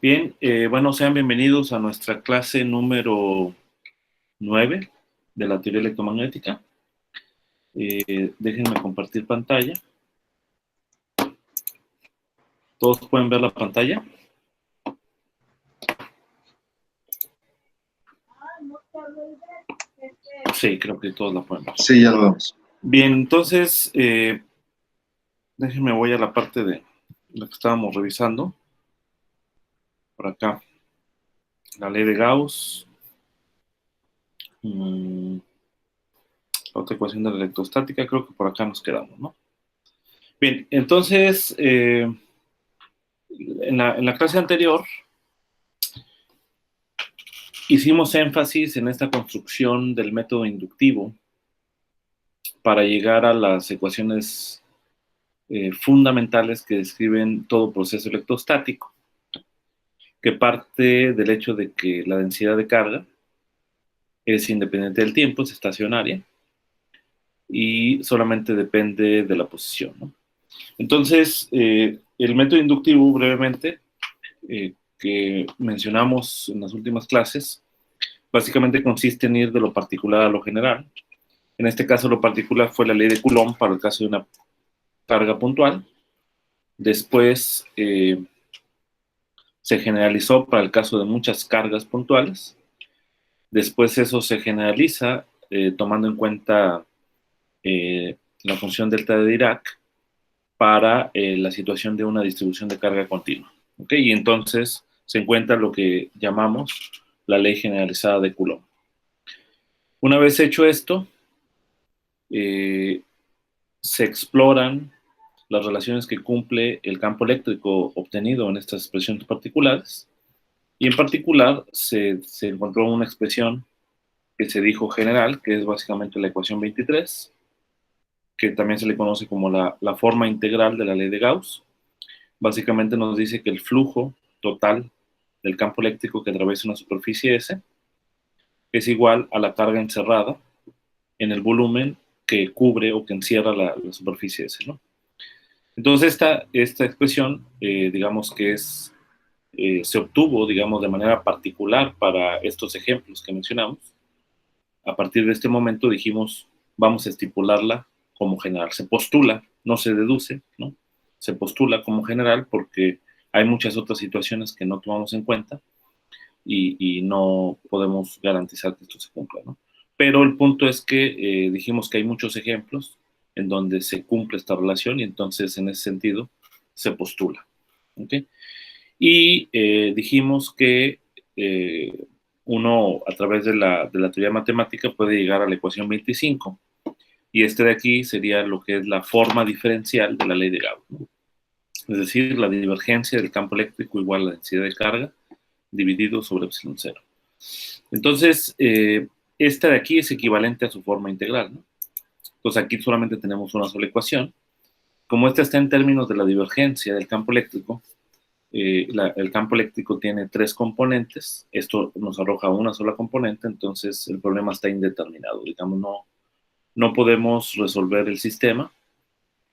Bien, bueno, sean bienvenidos a nuestra clase número 9 de la teoría electromagnética. Déjenme compartir pantalla. ¿Todos pueden ver la pantalla? Sí, creo que todos la pueden ver. Sí, ya lo vemos. Bien, entonces, déjenme voy a la parte de la que estábamos revisando. Por acá, la ley de Gauss. La otra ecuación de la electrostática, creo que por acá nos quedamos, ¿no? Bien, entonces, en la clase anterior hicimos énfasis en esta construcción del método inductivo para llegar a las ecuaciones fundamentales que describen todo proceso electrostático, que parte del hecho de que la densidad de carga es independiente del tiempo, es estacionaria, y solamente depende de la posición, ¿no? Entonces, el método inductivo, brevemente, que mencionamos en las últimas clases, básicamente consiste en ir de lo particular a lo general. En este caso, lo particular fue la ley de Coulomb para el caso de una carga puntual. Después se generalizó para el caso de muchas cargas puntuales. Después eso se generaliza tomando en cuenta la función delta de Dirac para la situación de una distribución de carga continua. ¿Okay? Y entonces se encuentra lo que llamamos la ley generalizada de Coulomb. Una vez hecho esto, se exploran las relaciones que cumple el campo eléctrico obtenido en estas expresiones particulares, y en particular se encontró una expresión que se dijo general, que es básicamente la ecuación 23, que también se le conoce como la forma integral de la ley de Gauss. Básicamente nos dice que el flujo total del campo eléctrico que atraviesa una superficie S es igual a la carga encerrada en el volumen que cubre o que encierra la superficie S, ¿no? Entonces esta expresión, digamos que se obtuvo, digamos, de manera particular para estos ejemplos que mencionamos. A partir de este momento dijimos, vamos a estipularla como general. Se postula, no se deduce, ¿no? Se postula como general porque hay muchas otras situaciones que no tomamos en cuenta y no podemos garantizar que esto se cumpla, ¿no? Pero el punto es que dijimos que hay muchos ejemplos en donde se cumple esta relación y entonces en ese sentido se postula. ¿Okay? Y dijimos que uno a través de la teoría matemática puede llegar a la ecuación 25 y este de aquí sería lo que es la forma diferencial de la ley de Gauss, ¿no? Es decir, la divergencia del campo eléctrico igual a la densidad de carga dividido sobre epsilon cero. Entonces, esta de aquí es equivalente a su forma integral, ¿no? Entonces aquí solamente tenemos una sola ecuación. Como esta está en términos de la divergencia del campo eléctrico, el campo eléctrico tiene tres componentes, esto nos arroja una sola componente, entonces el problema está indeterminado, digamos, no podemos resolver el sistema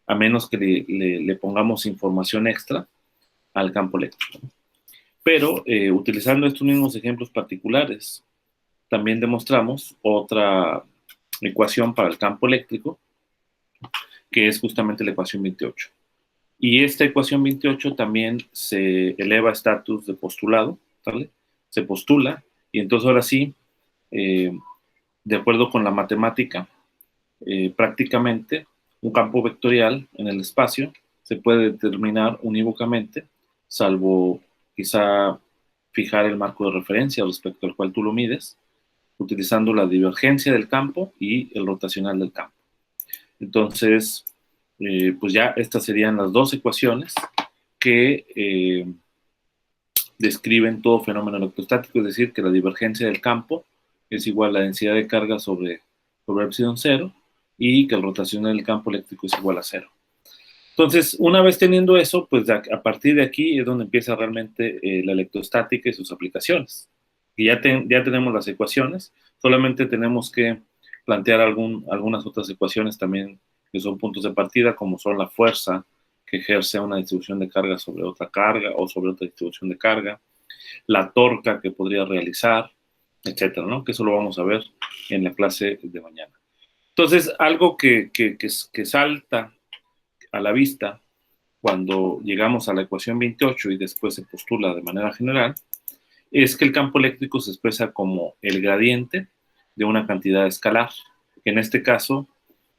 a menos que le pongamos información extra al campo eléctrico. Pero utilizando estos mismos ejemplos particulares, también demostramos otra ecuación para el campo eléctrico, que es justamente la ecuación 28. Y esta ecuación 28 también se eleva a estatus de postulado, ¿vale? Se postula, y entonces ahora sí, de acuerdo con la matemática, prácticamente un campo vectorial en el espacio se puede determinar unívocamente, salvo quizá fijar el marco de referencia respecto al cual tú lo mides, utilizando la divergencia del campo y el rotacional del campo. Entonces, pues ya estas serían las dos ecuaciones que describen todo fenómeno electrostático, es decir, que la divergencia del campo es igual a la densidad de carga sobre epsilon cero y que el rotacional del campo eléctrico es igual a cero. Entonces, una vez teniendo eso, pues a partir de aquí es donde empieza realmente la electrostática y sus aplicaciones. Y ya tenemos las ecuaciones, solamente tenemos que plantear algunas otras ecuaciones también que son puntos de partida, como son la fuerza que ejerce una distribución de carga sobre otra carga o sobre otra distribución de carga, la torca que podría realizar, etcétera, ¿no? Que eso lo vamos a ver en la clase de mañana. Entonces, algo que salta a la vista cuando llegamos a la ecuación 28 y después se postula de manera general, es que el campo eléctrico se expresa como el gradiente de una cantidad escalar. En este caso,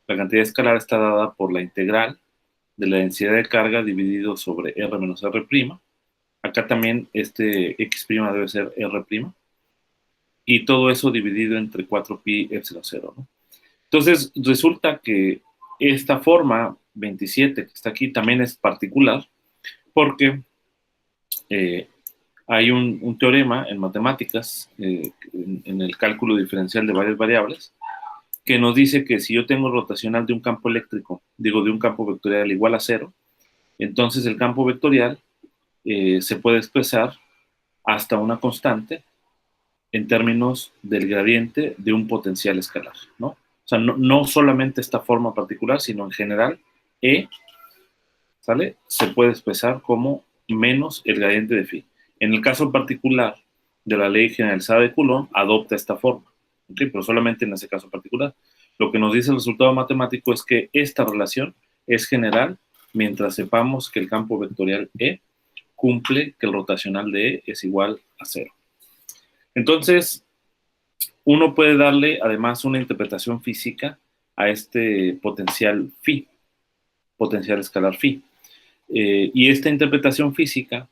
la cantidad escalar está dada por la integral de la densidad de carga dividido sobre R menos R'. Acá también este X' debe ser R'. Y todo eso dividido entre 4pi epsilon 0, ¿no? Entonces, resulta que esta forma 27 que está aquí también es particular porque hay un teorema en matemáticas, en el cálculo diferencial de varias variables, que nos dice que si yo tengo rotacional de un campo eléctrico, digo de un campo vectorial igual a 0, entonces el campo vectorial se puede expresar hasta una constante en términos del gradiente de un potencial escalar, ¿no? O sea, no solamente esta forma particular, sino en general, E, ¿sale? Se puede expresar como menos el gradiente de phi. En el caso particular de la ley generalizada de Coulomb, adopta esta forma, ¿okay? Pero solamente en ese caso particular. Lo que nos dice el resultado matemático es que esta relación es general mientras sepamos que el campo vectorial E cumple que el rotacional de E es igual a 0. Entonces, uno puede darle además una interpretación física a este potencial phi, potencial escalar phi. Y esta interpretación física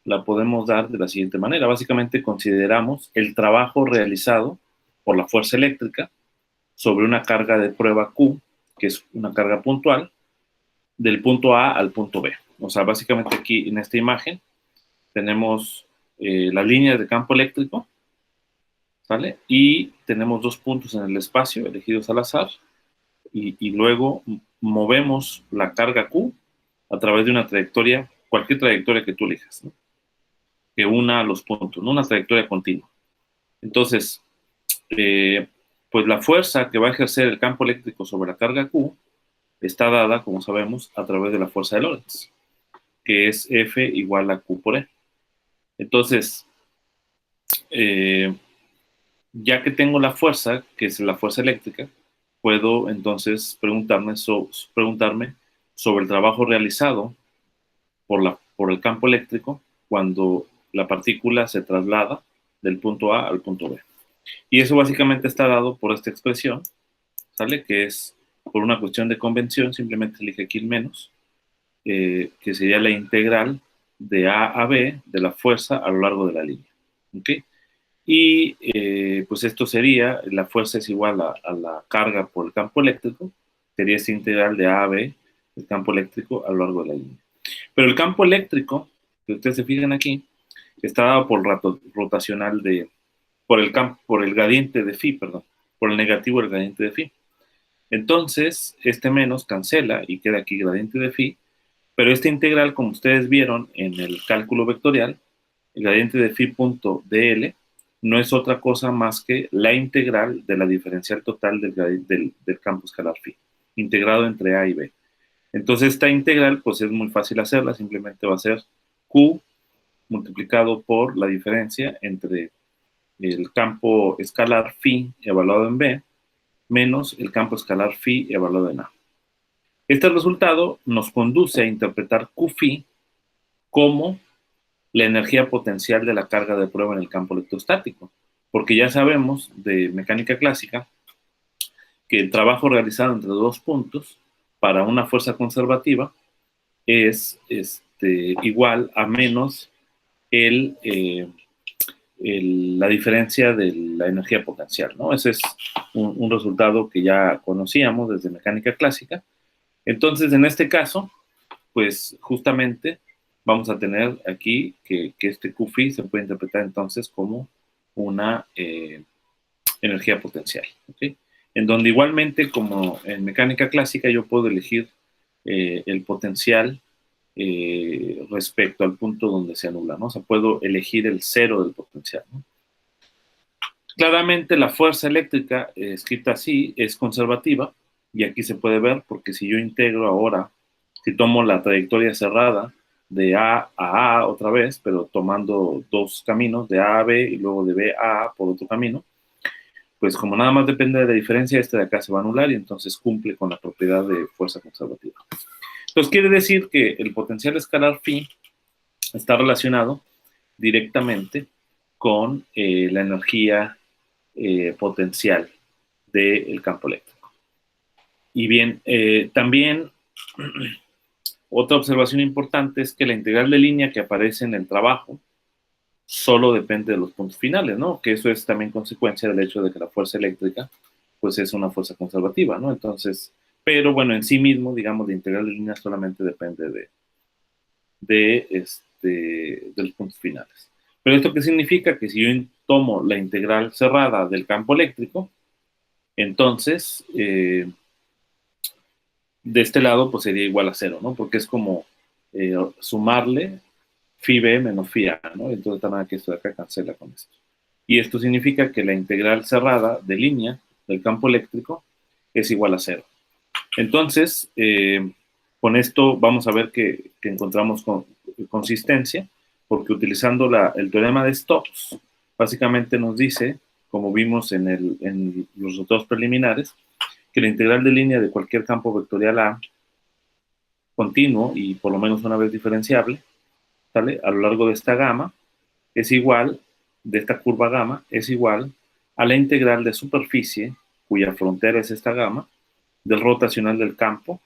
la podemos dar de la siguiente manera. Básicamente consideramos el trabajo realizado por la fuerza eléctrica sobre una carga de prueba Q, que es una carga puntual, del punto A al punto B. O sea, básicamente aquí en esta imagen tenemos las líneas de campo eléctrico, ¿sale? Y tenemos dos puntos en el espacio elegidos al azar y luego movemos la carga Q a través de una trayectoria, cualquier trayectoria que tú elijas, ¿no? Que una a los puntos, ¿no? Una trayectoria continua. Entonces, pues la fuerza que va a ejercer el campo eléctrico sobre la carga Q está dada, como sabemos, a través de la fuerza de Lorentz, que es F igual a Q por E. Entonces, ya que tengo la fuerza, que es la fuerza eléctrica, puedo entonces preguntarme sobre el trabajo realizado por el campo eléctrico cuando la partícula se traslada del punto A al punto B. Y eso básicamente está dado por esta expresión, ¿sale? Que es, por una cuestión de convención, simplemente elige aquí el menos, que sería la integral de A a B de la fuerza a lo largo de la línea. ¿Ok? Y pues esto sería, la fuerza es igual a la carga por el campo eléctrico, sería esta integral de A a B del campo eléctrico a lo largo de la línea. Pero el campo eléctrico, que ustedes se fijan aquí, está dado por rotacional por el gradiente de phi, perdón, por el negativo del gradiente de phi. Entonces, este menos cancela y queda aquí gradiente de phi, pero esta integral, como ustedes vieron en el cálculo vectorial, el gradiente de phi punto dl no es otra cosa más que la integral de la diferencial total del campo escalar phi, integrado entre A y B. Entonces, esta integral, pues es muy fácil hacerla, simplemente va a ser Q multiplicado por la diferencia entre el campo escalar phi evaluado en B menos el campo escalar phi evaluado en A. Este resultado nos conduce a interpretar Q phi como la energía potencial de la carga de prueba en el campo electrostático, porque ya sabemos de mecánica clásica que el trabajo realizado entre dos puntos para una fuerza conservativa es igual a menos la diferencia de la energía potencial, ¿no? Ese es un resultado que ya conocíamos desde mecánica clásica. Entonces, en este caso, pues justamente vamos a tener aquí que este Q phi se puede interpretar entonces como una energía potencial, ¿okay? En donde igualmente, como en mecánica clásica, yo puedo elegir el potencial respecto al punto donde se anula, ¿no? O sea, puedo elegir el cero del potencial, ¿no? Claramente la fuerza eléctrica, escrita así, es conservativa, y aquí se puede ver porque si yo integro ahora, si tomo la trayectoria cerrada de A a A otra vez, pero tomando dos caminos, de A a B y luego de B a A por otro camino, pues como nada más depende de la diferencia, este de acá se va a anular y entonces cumple con la propiedad de fuerza conservativa. Entonces quiere decir que el potencial escalar phi está relacionado directamente con la energía potencial del campo eléctrico. Y bien, también otra observación importante es que la integral de línea que aparece en el trabajo solo depende de los puntos finales, ¿no? Que eso es también consecuencia del hecho de que la fuerza eléctrica, pues es una fuerza conservativa, ¿no? Entonces, pero bueno, en sí mismo, digamos, la integral de línea solamente depende de los puntos finales. Pero esto qué significa? Que si yo tomo la integral cerrada del campo eléctrico, entonces, de este lado, pues sería igual a cero, ¿no? Porque es como sumarle phi b menos phi a, ¿no? Entonces, también que esto de acá cancela con esto. Y esto significa que la integral cerrada de línea del campo eléctrico es igual a cero. Entonces, con esto vamos a ver que encontramos consistencia, porque utilizando el teorema de Stokes, básicamente nos dice, como vimos en los resultados preliminares, que la integral de línea de cualquier campo vectorial A continuo y por lo menos una vez diferenciable, ¿sale? A lo largo de esta gama es igual, de esta curva gamma, es igual a la integral de superficie, cuya frontera es esta gama, del rotacional del campo,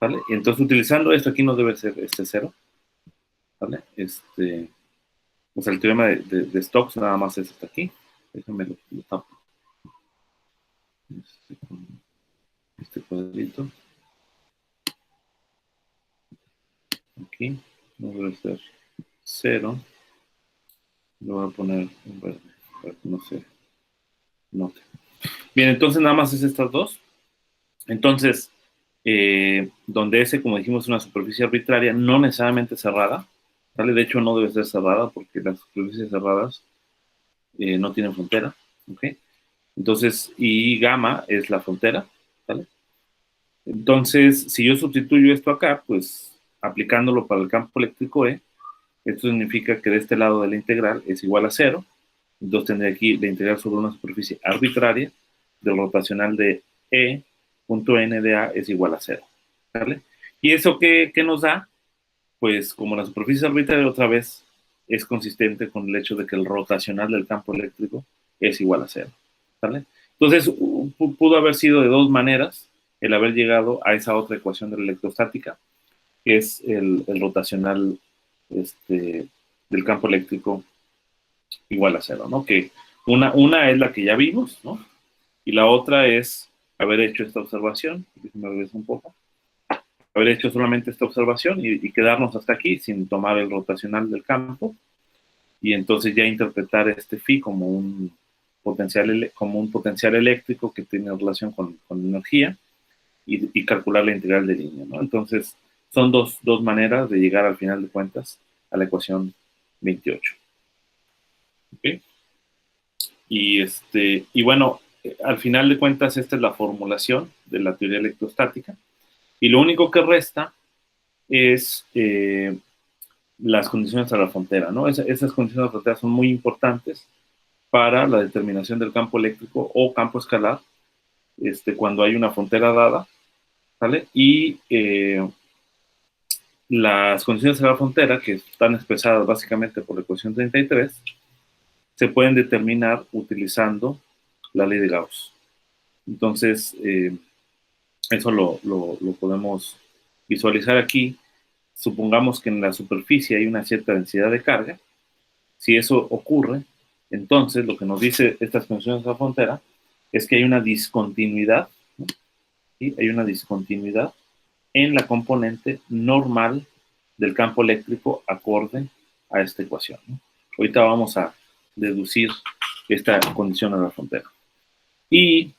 ¿vale? Y entonces utilizando esto aquí no debe ser este cero, ¿vale? O sea, el teorema de Stokes nada más es hasta aquí. Déjame lo tapo. Este cuadrito. Aquí no debe ser cero. Lo voy a poner en verde para que no se note. Bien, entonces nada más es estas dos. Entonces, donde S, como dijimos, es una superficie arbitraria, no necesariamente cerrada, ¿vale? De hecho, no debe ser cerrada porque las superficies cerradas no tienen frontera, ¿ok? Entonces, y gamma es la frontera, ¿vale? Entonces, si yo sustituyo esto acá, pues aplicándolo para el campo eléctrico E, esto significa que de este lado de la integral es igual a cero. Entonces tendré aquí la integral sobre una superficie arbitraria del rotacional de E punto n de A es igual a cero, ¿vale? ¿Y eso qué nos da? Pues como la superficie arbitraria otra vez es consistente con el hecho de que el rotacional del campo eléctrico es igual a cero, ¿vale? Entonces pudo haber sido de dos maneras el haber llegado a esa otra ecuación de la electrostática, que es el rotacional del campo eléctrico igual a cero, ¿no? Que una es la que ya vimos, ¿no? Y la otra es haber hecho esta observación, déjame regresar un poco, haber hecho solamente esta observación y quedarnos hasta aquí sin tomar el rotacional del campo y entonces ya interpretar este phi como un potencial eléctrico que tiene relación con energía y calcular la integral de línea, ¿no? Entonces, son dos maneras de llegar al final de cuentas a la ecuación 28. ¿Okay? Y bueno, al final de cuentas, esta es la formulación de la teoría electrostática. Y lo único que resta es las condiciones a la frontera, ¿no? Esas condiciones a la frontera son muy importantes para la determinación del campo eléctrico o campo escalar cuando hay una frontera dada, ¿vale? Y las condiciones a la frontera, que están expresadas básicamente por la ecuación 33, se pueden determinar utilizando la ley de Gauss. Entonces, eso lo podemos visualizar aquí. Supongamos que en la superficie hay una cierta densidad de carga. Si eso ocurre, entonces lo que nos dice estas condiciones de la frontera es que hay una discontinuidad, ¿no? ¿Sí? Hay una discontinuidad en la componente normal del campo eléctrico acorde a esta ecuación, ¿no? Ahorita vamos a deducir esta condición a la frontera. Y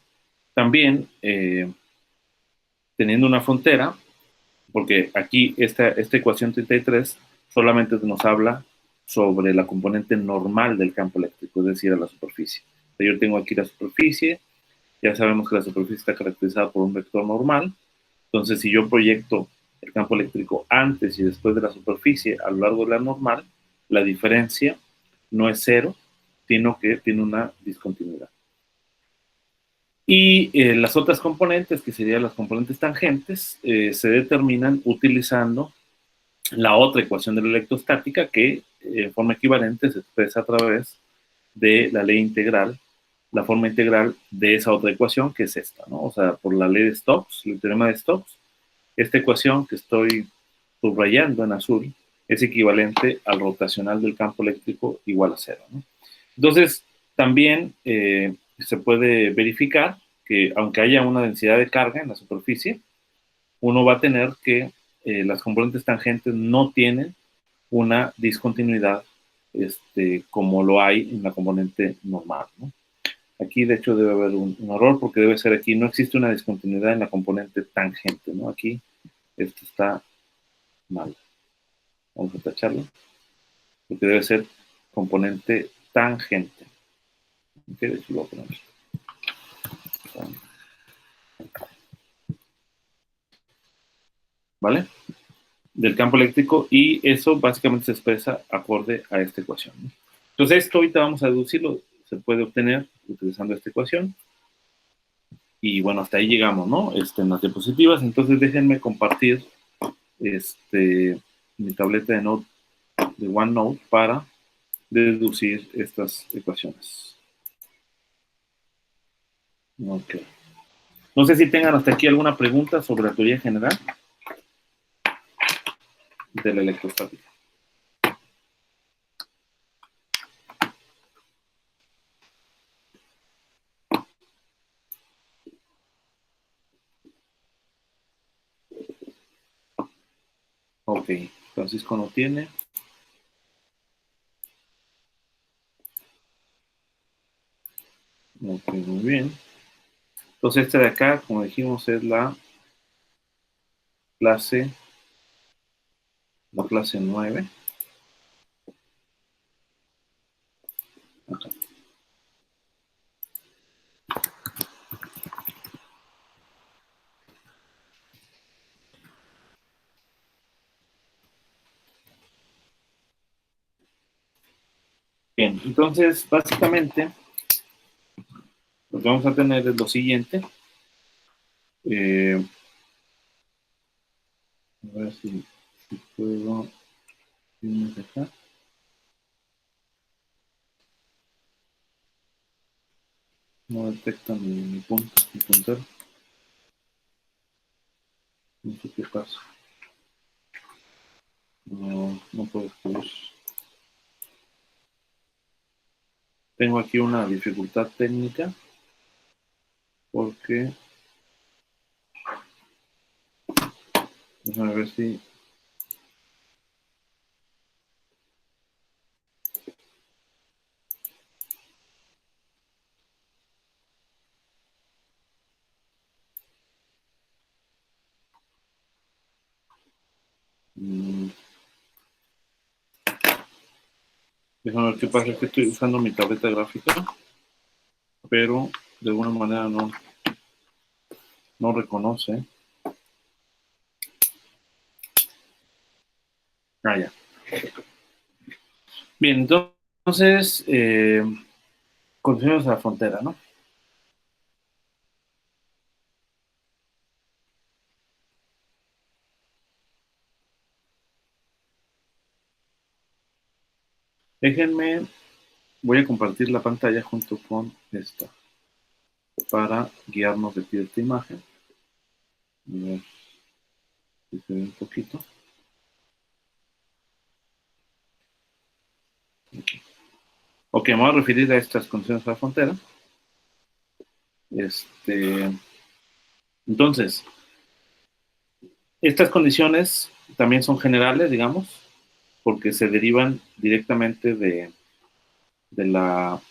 también, teniendo una frontera, porque aquí esta ecuación 33 solamente nos habla sobre la componente normal del campo eléctrico, es decir, a la superficie. Yo tengo aquí la superficie, ya sabemos que la superficie está caracterizada por un vector normal, entonces si yo proyecto el campo eléctrico antes y después de la superficie a lo largo de la normal, la diferencia no es cero, sino que tiene una discontinuidad. Y las otras componentes, que serían las componentes tangentes, se determinan utilizando la otra ecuación de la electrostática que en forma equivalente se expresa a través de la ley integral, la forma integral de esa otra ecuación que es esta, ¿no? O sea, por la ley de Stokes, el teorema de Stokes, esta ecuación que estoy subrayando en azul es equivalente al rotacional del campo eléctrico igual a cero, ¿no? Entonces, también se puede verificar que aunque haya una densidad de carga en la superficie, uno va a tener que las componentes tangentes no tienen una discontinuidad como lo hay en la componente normal, ¿no? Aquí, de hecho, debe haber un error porque debe ser aquí, no existe una discontinuidad en la componente tangente, ¿no? Aquí, esto está mal. Vamos a tacharlo, porque debe ser componente tangente. Ok, de hecho, lo voy a poner. ¿Vale? Del campo eléctrico, y eso básicamente se expresa acorde a esta ecuación, ¿no? Entonces, esto ahorita vamos a deducirlo, se puede obtener utilizando esta ecuación. Y bueno, hasta ahí llegamos, ¿no? En las diapositivas. Entonces, déjenme compartir mi tableta de OneNote para deducir estas ecuaciones. Ok. No sé si tengan hasta aquí alguna pregunta sobre la teoría general de la electrostática. Ok, Francisco no tiene. Ok, muy bien. Entonces, esta de acá, como dijimos, es la clase 9. Acá. Bien, entonces, básicamente, lo que vamos a tener es lo siguiente. A ver si puedo irme acá. No detecta mi punto, mi puntero. No sé qué pasa. No puedo escribir. Tengo aquí una dificultad técnica porque déjame ver si déjame ver qué pasa. Es que estoy usando mi tableta gráfica, pero de alguna manera no reconoce. Ya. Bien, entonces continuamos a la frontera, ¿no? Déjenme, voy a compartir la pantalla junto con esta para guiarnos de aquí de esta imagen. A ver si se ve un poquito. Aquí. Ok, me voy a referir a estas condiciones de la frontera. Entonces, estas condiciones también son generales, digamos, porque se derivan directamente de las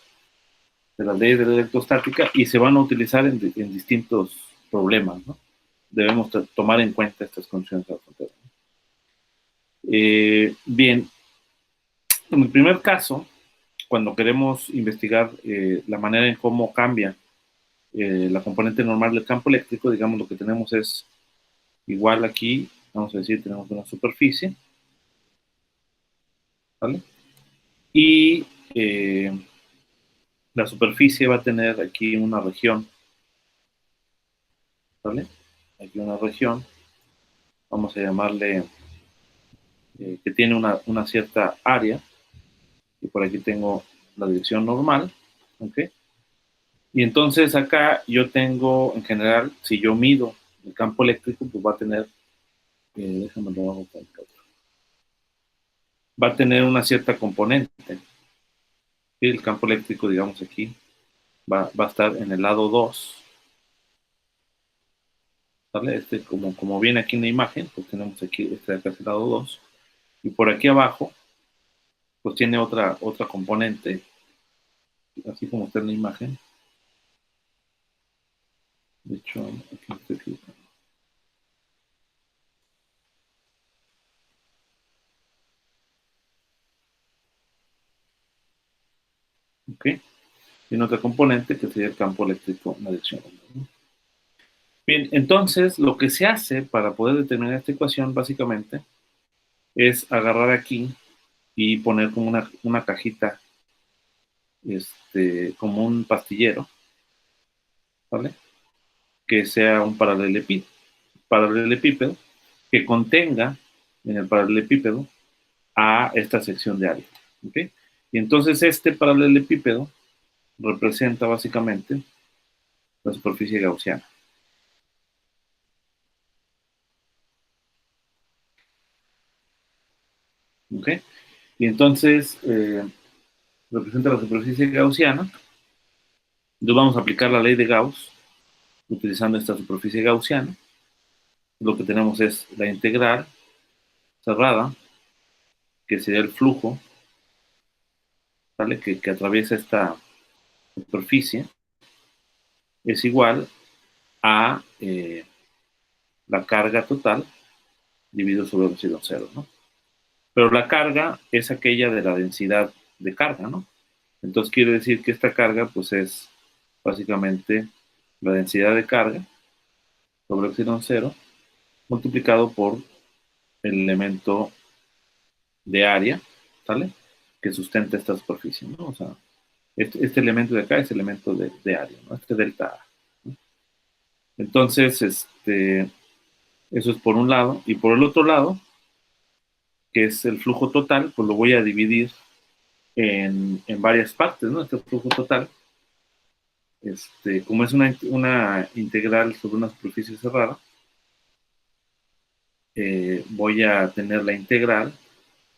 leyes de la electrostática y se van a utilizar en distintos problemas, ¿no? Debemos tomar en cuenta estas condiciones de la frontera. Bien, en el primer caso, cuando queremos investigar la manera en cómo cambia la componente normal del campo eléctrico, digamos, lo que tenemos es igual aquí vamos a decir, tenemos una superficie, ¿vale? Y la superficie va a tener aquí una región, ¿vale? Aquí una región, vamos a llamarle, que tiene una cierta área, y por aquí tengo la dirección normal, ¿ok? Y entonces acá yo tengo, en general, si yo mido el campo eléctrico, pues va a tener, déjame lo hago con otro, va a tener una cierta componente. Y el campo eléctrico, digamos aquí, va a estar en el lado 2, ¿vale? Como viene aquí en la imagen, pues tenemos aquí, de acá es el lado 2, y por aquí abajo, pues tiene otra componente, así como está en la imagen. De hecho, aquí estoy fijando. ¿Ok? Tiene otra componente que sería el campo eléctrico en la dirección 1. Bien, entonces lo que se hace para poder determinar esta ecuación básicamente es agarrar aquí y poner como una cajita, como un pastillero, ¿vale? Que sea un paralelepípedo que contenga en el paralelepípedo a esta sección de área, ¿ok? Y entonces este paralelepípedo representa básicamente la superficie gaussiana. ¿Ok? Y entonces representa la superficie gaussiana. Entonces vamos a aplicar la ley de Gauss utilizando esta superficie gaussiana. Lo que tenemos es la integral cerrada, que sería el flujo, ¿vale? Que atraviesa esta superficie, es igual a la carga total dividido sobre epsilon cero, ¿no? Pero la carga es aquella de la densidad de carga, ¿no? Entonces quiere decir que esta carga, pues es básicamente la densidad de carga sobre epsilon cero multiplicado por el elemento de área, ¿vale? Que sustenta esta superficie, ¿no? O sea, este elemento de acá es elemento de área, ¿no? Este delta A, ¿no? Entonces, eso es por un lado. Y por el otro lado, que es el flujo total, pues lo voy a dividir en varias partes, ¿no? Este flujo total, como es una integral sobre una superficie cerrada, voy a tener la integral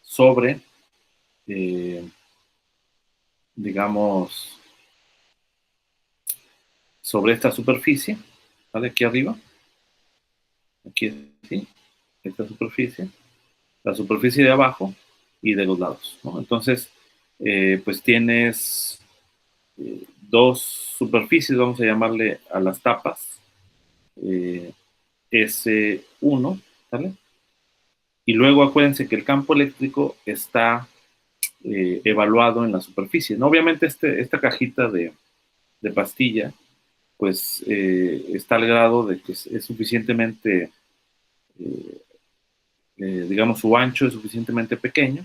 sobre, eh, digamos, sobre esta superficie, ¿vale? Aquí arriba, aquí sí, esta superficie, la superficie de abajo y de los lados, ¿no? Entonces, pues tienes dos superficies, vamos a llamarle a las tapas, eh, S1, ¿vale? Y luego acuérdense que el campo eléctrico está evaluado en la superficie, ¿no? Obviamente esta cajita de pastilla, pues está al grado de que es suficientemente, eh, digamos, su ancho es suficientemente pequeño,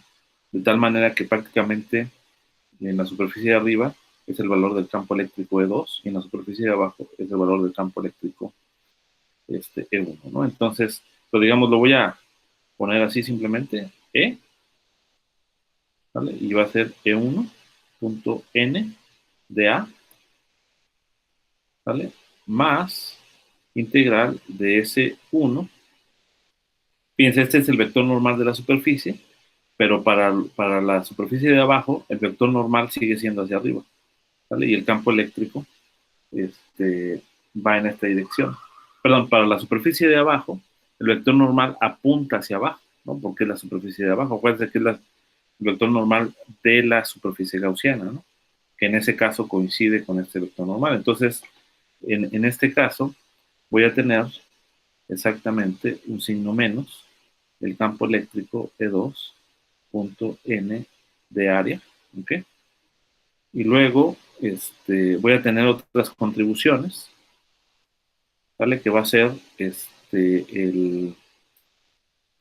de tal manera que prácticamente en la superficie de arriba es el valor del campo eléctrico E2 y en la superficie de abajo es el valor del campo eléctrico E1, ¿no? Entonces, pues digamos, lo voy a poner así simplemente, ¿vale? Y va a ser E1.n de A, ¿vale? Más integral de S1. Fíjense, este es el vector normal de la superficie, pero para la superficie de abajo, el vector normal sigue siendo hacia arriba, ¿vale? Y el campo eléctrico va en esta dirección. Perdón, para la superficie de abajo, el vector normal apunta hacia abajo, ¿no? Porque es la superficie de abajo. Acuérdense que es el vector normal de la superficie gaussiana, ¿no? Que en ese caso coincide con este vector normal. Entonces, en este caso, voy a tener exactamente un signo menos, el campo eléctrico E2.n de área, ¿ok? Y luego voy a tener otras contribuciones, ¿vale? Que va a ser el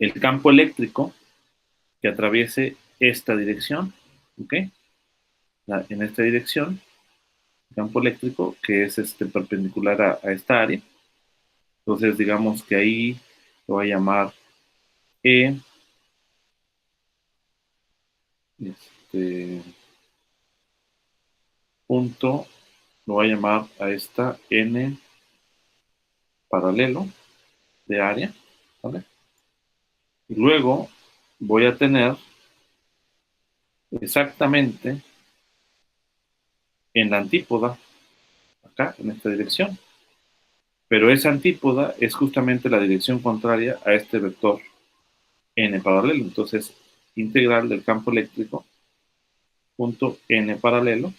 el campo eléctrico que atraviese esta dirección, ¿ok? En esta dirección, campo eléctrico que es perpendicular a esta área. Entonces, digamos que ahí lo voy a llamar E, punto, lo voy a llamar a esta N paralelo de área, ¿vale? Y luego voy a tener exactamente en la antípoda, acá, en esta dirección. Pero esa antípoda es justamente la dirección contraria a este vector n paralelo. Entonces, integral del campo eléctrico punto n paralelo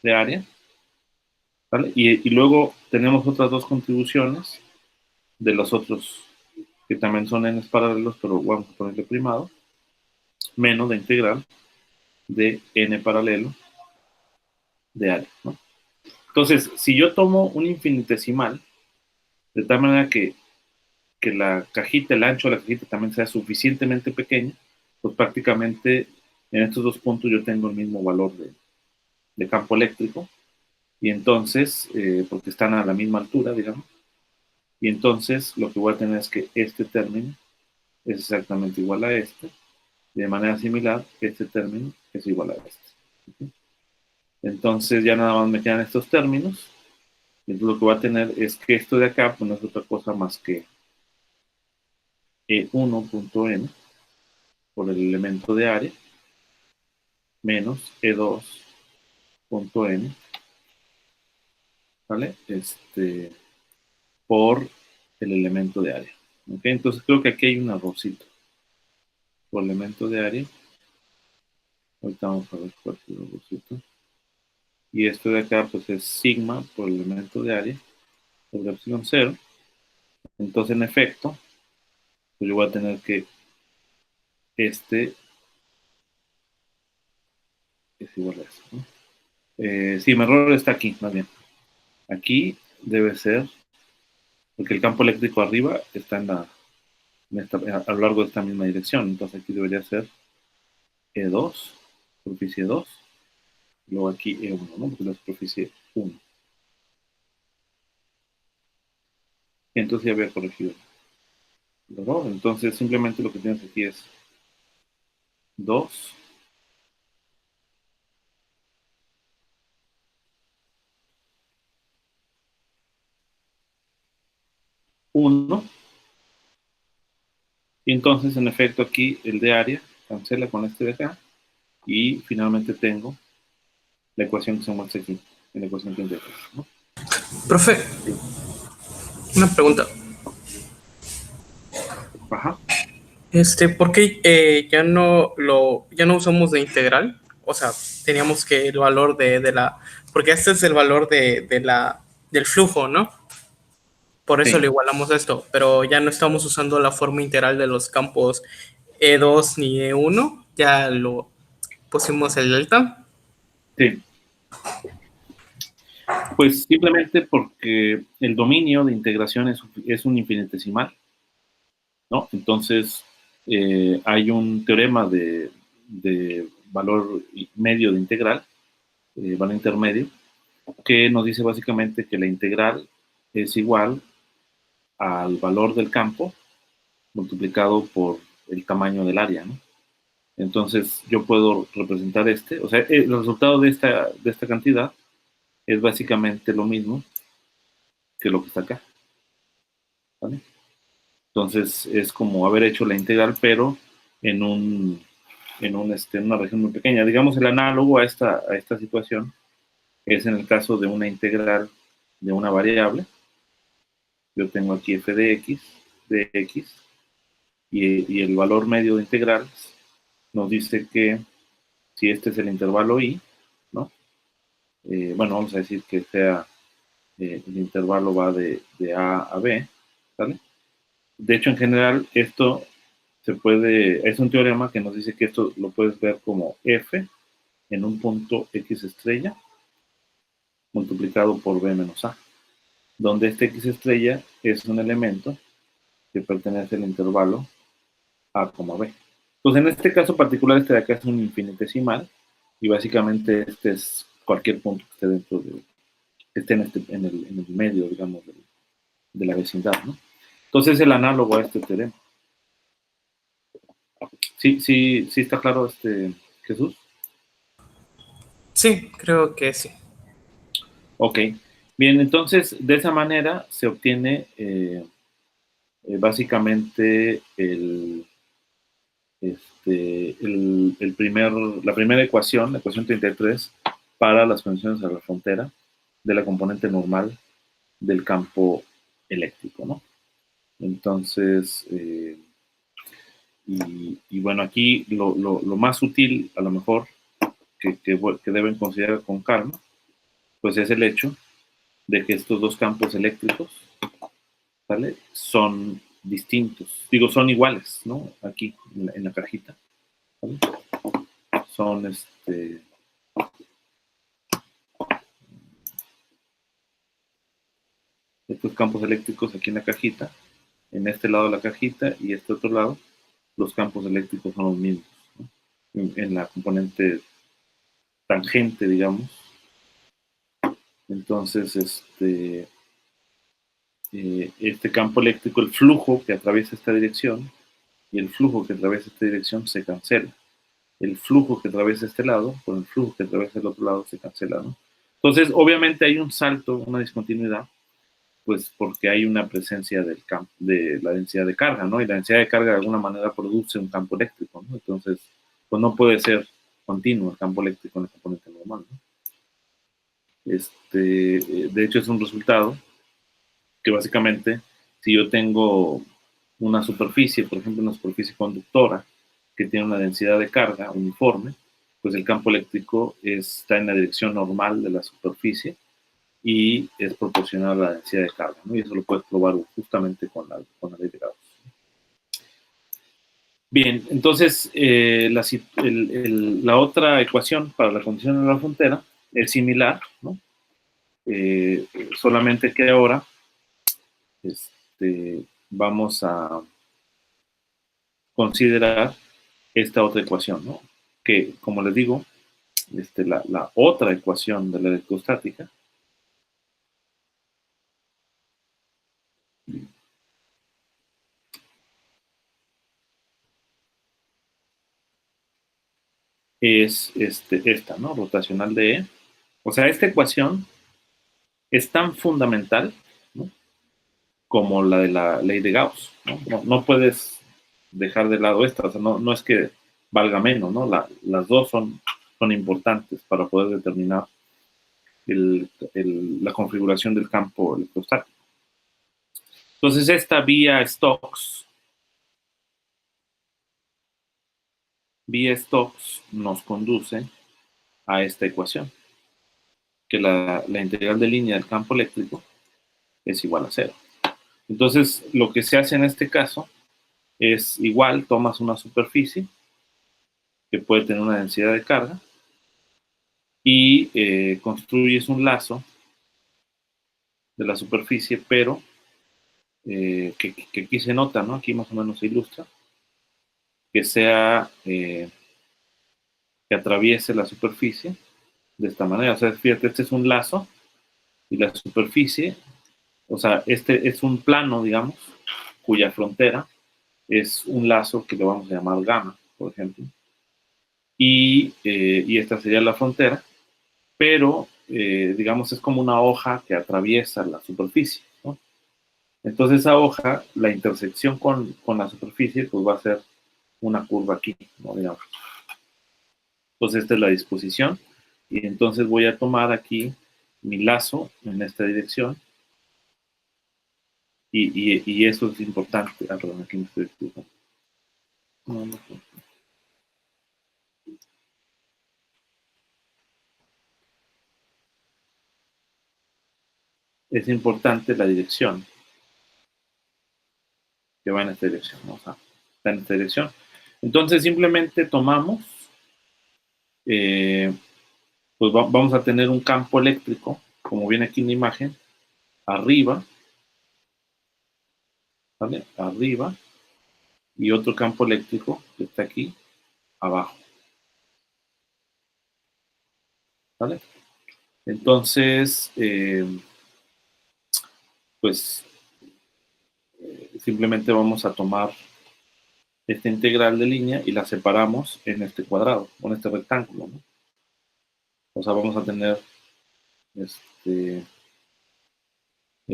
de área, ¿vale? Y luego tenemos otras dos contribuciones de los otros que también son n paralelos, pero vamos a ponerle primado, menos la integral de n paralelo de área, ¿no? Entonces, si yo tomo un infinitesimal, de tal manera que la cajita, el ancho de la cajita también sea suficientemente pequeña, pues prácticamente en estos dos puntos yo tengo el mismo valor de campo eléctrico, y entonces, porque están a la misma altura, digamos, y entonces lo que voy a tener es que este término es exactamente igual a este, y de manera similar, este término es igual a este. ¿Okay? Entonces ya nada más me quedan estos términos, y entonces lo que voy a tener es que esto de acá, pues no es otra cosa más que E1.n por el elemento de área, menos E2.n, ¿vale? Por el elemento de área. ¿Ok? Entonces creo que aquí hay un errorcito. Por elemento de área. Ahorita vamos a ver cuál es el errorcito. Y esto de acá, pues es sigma por el elemento de área sobre epsilon 0. Entonces, en efecto, pues yo voy a tener que este es igual a eso, ¿no? Sí, mi error está aquí, más bien. Aquí debe ser, porque el campo eléctrico arriba está a lo largo de esta misma dirección. Entonces aquí debería ser E2, superficie 2, luego aquí E1, ¿no? Porque la superficie 1. Y entonces ya había corregido el error. Entonces simplemente lo que tienes aquí es 2, 1. Y entonces, en efecto, aquí el de área cancela con este de acá. Y finalmente tengo la ecuación que se muestra aquí, en la ecuación que integra, ¿no? Profe, una pregunta. Ajá. ¿Por qué ya no usamos de integral? O sea, teníamos que el valor de la, porque este es el valor del flujo, ¿no? Por eso Sí, lo igualamos a esto, pero ya no estamos usando la forma integral de los campos E2 ni E1, ya lo pusimos el delta. sí. Pues simplemente porque el dominio de integración es un infinitesimal, ¿no? Entonces, hay un teorema de valor medio de integral, valor intermedio, que nos dice básicamente que la integral es igual al valor del campo multiplicado por el tamaño del área, ¿no? Entonces yo puedo representar o sea, el resultado de esta cantidad es básicamente lo mismo que lo que está acá, ¿vale? Entonces es como haber hecho la integral, pero en en una región muy pequeña. Digamos, el análogo a esta situación es en el caso de una integral de una variable. Yo tengo aquí f de x, y el valor medio de integral nos dice que si este es el intervalo i, ¿no? Bueno, vamos a decir que sea el intervalo va de A a B, ¿vale? De hecho, en general, esto es un teorema que nos dice que esto lo puedes ver como f en un punto x estrella multiplicado por b menos a, donde este x estrella es un elemento que pertenece al intervalo A, B. Entonces, en este caso particular, este de acá es un infinitesimal, y básicamente este es cualquier punto que esté dentro de, que esté en el medio, digamos, de la vecindad, ¿no? Entonces, es el análogo a este teorema. Sí está claro, Jesús. Sí, creo que sí. Ok. Bien, entonces, de esa manera se obtiene básicamente la primera ecuación, la ecuación 33, para las condiciones de la frontera de la componente normal del campo eléctrico, ¿no? Entonces, y bueno, aquí lo más útil, a lo mejor, que deben considerar con calma, pues es el hecho de que estos dos campos eléctricos, ¿vale? Son distintos, digo, son iguales, ¿no? Aquí, en la cajita, ¿vale? Son, estos campos eléctricos aquí en la cajita, en este lado de la cajita y este otro lado, los campos eléctricos son los mismos, ¿no? En la componente tangente, digamos. Entonces, este campo eléctrico, el flujo que atraviesa esta dirección y el flujo que atraviesa esta dirección se cancela. El flujo que atraviesa este lado con el flujo que atraviesa el otro lado se cancela, ¿no? Entonces, obviamente hay un salto, una discontinuidad, pues porque hay una presencia de la densidad de carga, ¿no? Y la densidad de carga de alguna manera produce un campo eléctrico, ¿no? Entonces, pues no puede ser continuo el campo eléctrico en el componente normal, ¿no? De hecho, es un resultado que básicamente, si yo tengo una superficie, por ejemplo, una superficie conductora, que tiene una densidad de carga uniforme, pues el campo eléctrico está en la dirección normal de la superficie y es proporcional a la densidad de carga, ¿no? Y eso lo puedes probar justamente con la ley de Gauss. Bien, entonces la otra ecuación para la condición de la frontera es similar, ¿no? Solamente que ahora vamos a considerar esta otra ecuación, ¿no? Que, como les digo, la otra ecuación de la electrostática es esta, ¿no? Rotacional de E. O sea, esta ecuación es tan fundamental, ¿no? Como la de la ley de Gauss, ¿no? No puedes dejar de lado esta, o sea, no es que valga menos, ¿no? Las dos son importantes para poder determinar la configuración del campo electrostático. Entonces, esta vía Stokes nos conduce a esta ecuación, que la integral de línea del campo eléctrico es igual a 0. Entonces, lo que se hace en este caso es igual, tomas una superficie que puede tener una densidad de carga y construyes un lazo de la superficie, pero que aquí se nota, ¿no? Aquí más o menos se ilustra, que sea, que atraviese la superficie de esta manera. O sea, fíjate, este es un lazo y la superficie, o sea, este es un plano, digamos, cuya frontera es un lazo que lo vamos a llamar gamma, por ejemplo. Y esta sería la frontera, pero, digamos, es como una hoja que atraviesa la superficie, ¿no? Entonces esa hoja, la intersección con la superficie, pues va a ser una curva aquí, ¿no? Digamos. Entonces esta es la disposición, y entonces voy a tomar aquí mi lazo en esta dirección, y eso es importante. Ah, perdón, aquí me estoy explicando. No. Es importante la dirección que va en esta dirección, ¿no? O sea, está en esta dirección. Entonces simplemente tomamos, pues vamos a tener un campo eléctrico, como viene aquí en la imagen, arriba, ¿vale? Arriba, y otro campo eléctrico que está aquí abajo. ¿Vale? Entonces, pues simplemente vamos a tomar esta integral de línea y la separamos en este cuadrado, o en este rectángulo, ¿no? O sea, vamos a tener el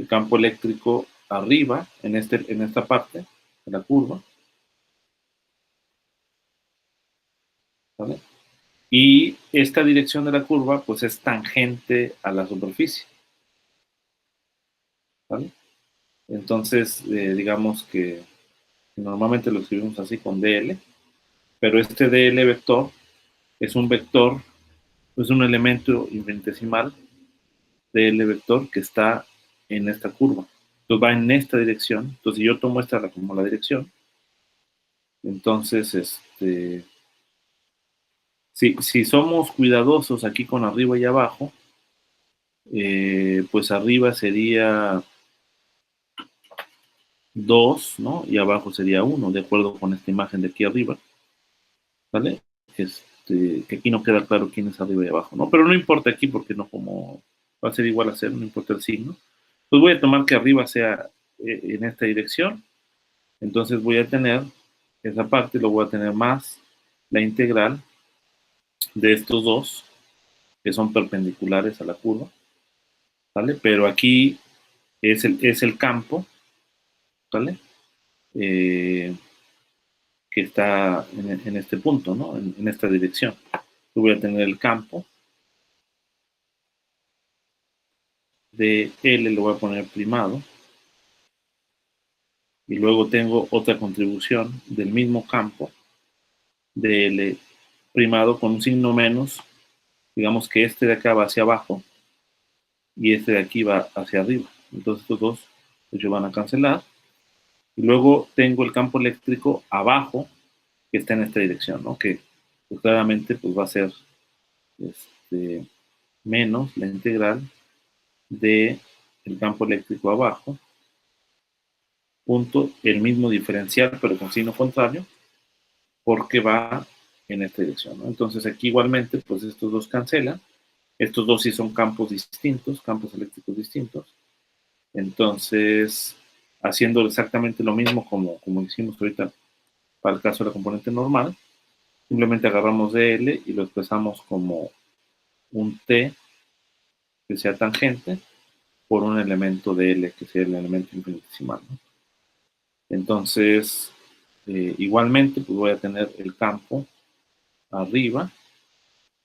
campo eléctrico arriba, en esta parte de la curva, ¿vale? Y esta dirección de la curva, pues es tangente a la superficie, ¿vale? Entonces, digamos que normalmente lo escribimos así con DL, pero este DL vector es un vector, es un elemento infinitesimal DL vector que está en esta curva. Entonces va en esta dirección. Entonces, si yo tomo esta como la dirección, entonces, si somos cuidadosos aquí con arriba y abajo, pues arriba sería 2, ¿no? Y abajo sería 1, de acuerdo con esta imagen de aquí arriba, ¿vale? Que aquí no queda claro quién es arriba y abajo, ¿no? Pero no importa aquí porque no, como va a ser igual a 0, no importa el signo. Pues voy a tomar que arriba sea en esta dirección, entonces voy a tener esa parte, lo voy a tener más la integral de estos dos que son perpendiculares a la curva, ¿vale? Pero aquí es el campo, ¿vale? Que está en este punto, ¿no? En esta dirección. Yo voy a tener el campo de L, lo voy a poner primado, y luego tengo otra contribución del mismo campo de L primado con un signo menos, digamos que este de acá va hacia abajo y este de aquí va hacia arriba. Entonces estos dos ellos van a cancelar. Y luego tengo el campo eléctrico abajo que está en esta dirección, ¿no? Que pues, claramente pues, va a ser menos la integral de el campo eléctrico abajo, punto, el mismo diferencial, pero con signo contrario, porque va en esta dirección, ¿no? Entonces aquí igualmente, pues estos dos cancelan. Estos dos sí son campos distintos, campos eléctricos distintos. Entonces, haciendo exactamente lo mismo como hicimos ahorita para el caso de la componente normal, simplemente agarramos DL y lo expresamos como un T que sea tangente por un elemento de L que sea el elemento infinitesimal, ¿no? Entonces, igualmente, pues voy a tener el campo arriba,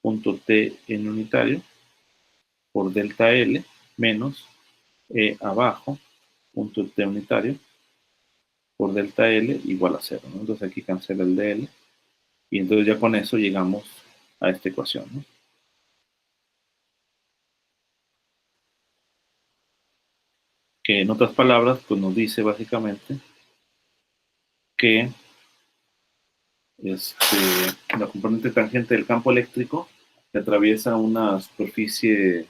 punto T en unitario, por delta L, menos E abajo, punto T unitario, por delta L igual a 0, ¿no? Entonces aquí cancela el DL, y entonces ya con eso llegamos a esta ecuación, ¿no? Que en otras palabras, pues nos dice básicamente que la componente tangente del campo eléctrico que atraviesa una superficie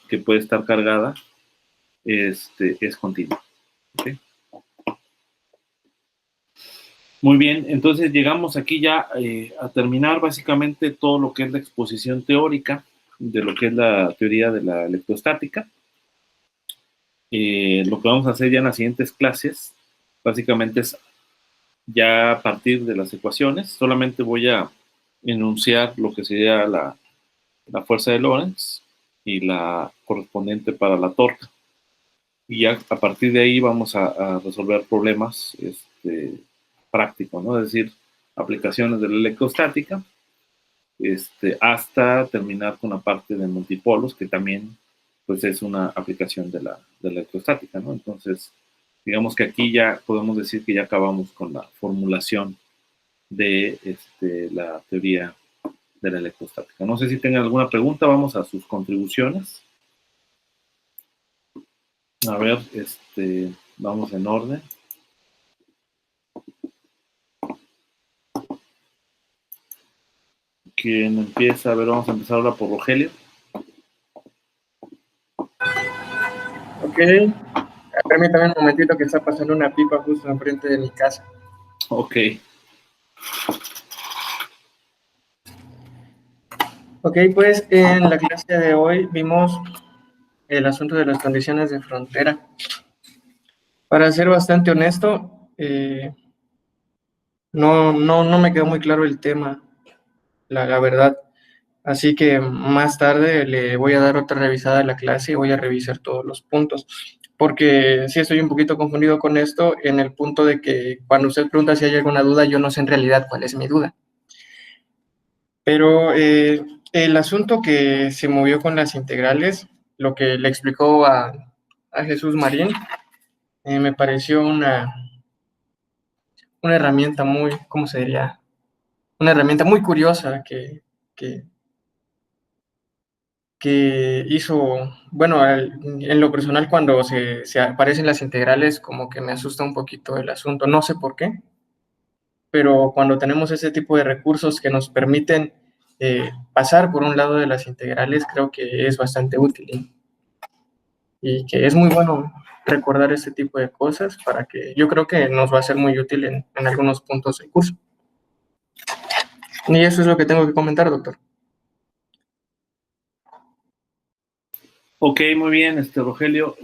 que puede estar cargada es continua. ¿Okay? Muy bien, entonces llegamos aquí ya a terminar básicamente todo lo que es la exposición teórica de lo que es la teoría de la electrostática. Lo que vamos a hacer ya en las siguientes clases básicamente es ya a partir de las ecuaciones, solamente voy a enunciar lo que sería la fuerza de Lorentz y la correspondiente para la torca. Y ya a partir de ahí vamos a resolver problemas prácticos, ¿no? Es decir, aplicaciones de la electrostática, hasta terminar con la parte de multipolos, que también pues, es una aplicación de la electrostática, ¿no? Entonces, digamos que aquí ya podemos decir que ya acabamos con la formulación de la teoría de la electrostática. No sé si tengan alguna pregunta, vamos a sus contribuciones. A ver, vamos en orden. ¿Quién empieza? A ver, vamos a empezar ahora por Rogelio. Ok. Permítame un momentito que está pasando una pipa justo enfrente de mi casa. Ok. Ok, pues en la clase de hoy vimos el asunto de las condiciones de frontera. Para ser bastante honesto, no me quedó muy claro el tema, la verdad. Así que más tarde le voy a dar otra revisada a la clase y voy a revisar todos los puntos. Porque sí estoy un poquito confundido con esto en el punto de que cuando usted pregunta si hay alguna duda, yo no sé en realidad cuál es mi duda. Pero el asunto que se movió con las integrales, lo que le explicó a Jesús Marín, me pareció una herramienta muy, ¿cómo se diría? Una herramienta muy curiosa que, que hizo, bueno, en lo personal cuando se aparecen las integrales como que me asusta un poquito el asunto, no sé por qué, pero cuando tenemos ese tipo de recursos que nos permiten pasar por un lado de las integrales, creo que es bastante útil y que es muy bueno recordar este tipo de cosas para que yo creo que nos va a ser muy útil en algunos puntos del curso. Y eso es lo que tengo que comentar, doctor. Ok, muy bien, Rogelio.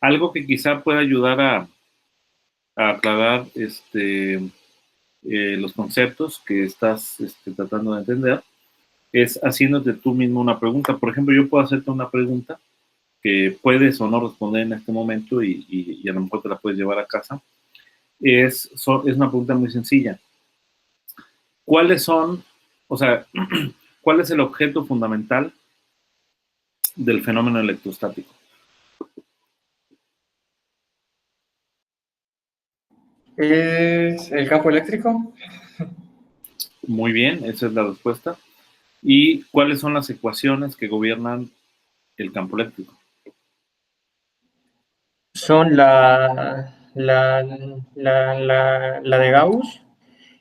Algo que quizá pueda ayudar a aclarar los conceptos que estás tratando de entender es haciéndote tú mismo una pregunta. Por ejemplo, yo puedo hacerte una pregunta que puedes o no responder en este momento y a lo mejor te la puedes llevar a casa. Es una pregunta muy sencilla. ¿Cuáles son, o sea, cuál es el objeto fundamental del fenómeno electrostático? ¿Es el campo eléctrico? Muy bien, esa es la respuesta. ¿Y cuáles son las ecuaciones que gobiernan el campo eléctrico? Son la de Gauss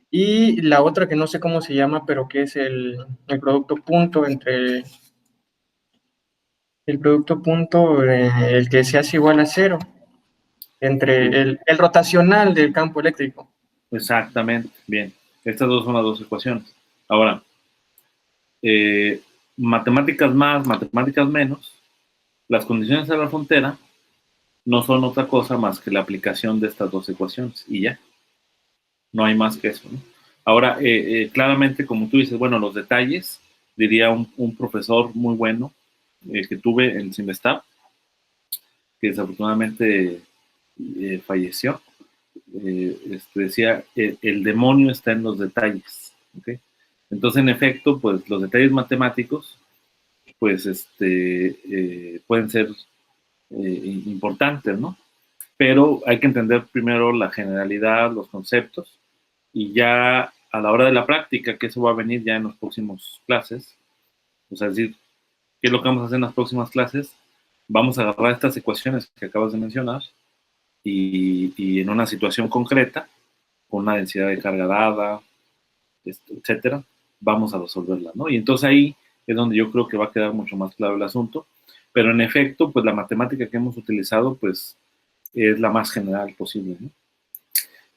y la otra que no sé cómo se llama, pero que es el producto punto entre el producto punto, el que se hace igual a cero, entre Sí, el rotacional del campo eléctrico. exactamente, bien. Estas dos son las dos ecuaciones. Ahora, eh, matemáticas más, matemáticas menos, las condiciones de la frontera no son otra cosa más que la aplicación de estas dos ecuaciones y ya, no hay más que eso, ¿no? Ahora, claramente, como tú dices, bueno, los detalles, diría un profesor muy bueno que tuve en Simestab, que desafortunadamente falleció, decía, el demonio está en los detalles, ¿okay? Entonces, en efecto, pues los detalles matemáticos, pues, pueden ser importantes, ¿no? Pero hay que entender primero la generalidad, los conceptos, y ya a la hora de la práctica, que eso va a venir ya en las próximas clases, o sea, es decir, ¿qué es lo que vamos a hacer en las próximas clases? Vamos a agarrar estas ecuaciones que acabas de mencionar y en una situación concreta, con una densidad de carga dada, etcétera, vamos a resolverla, ¿no? Y entonces ahí es donde yo creo que va a quedar mucho más claro el asunto, pero en efecto, pues la matemática que hemos utilizado, pues es la más general posible, ¿no?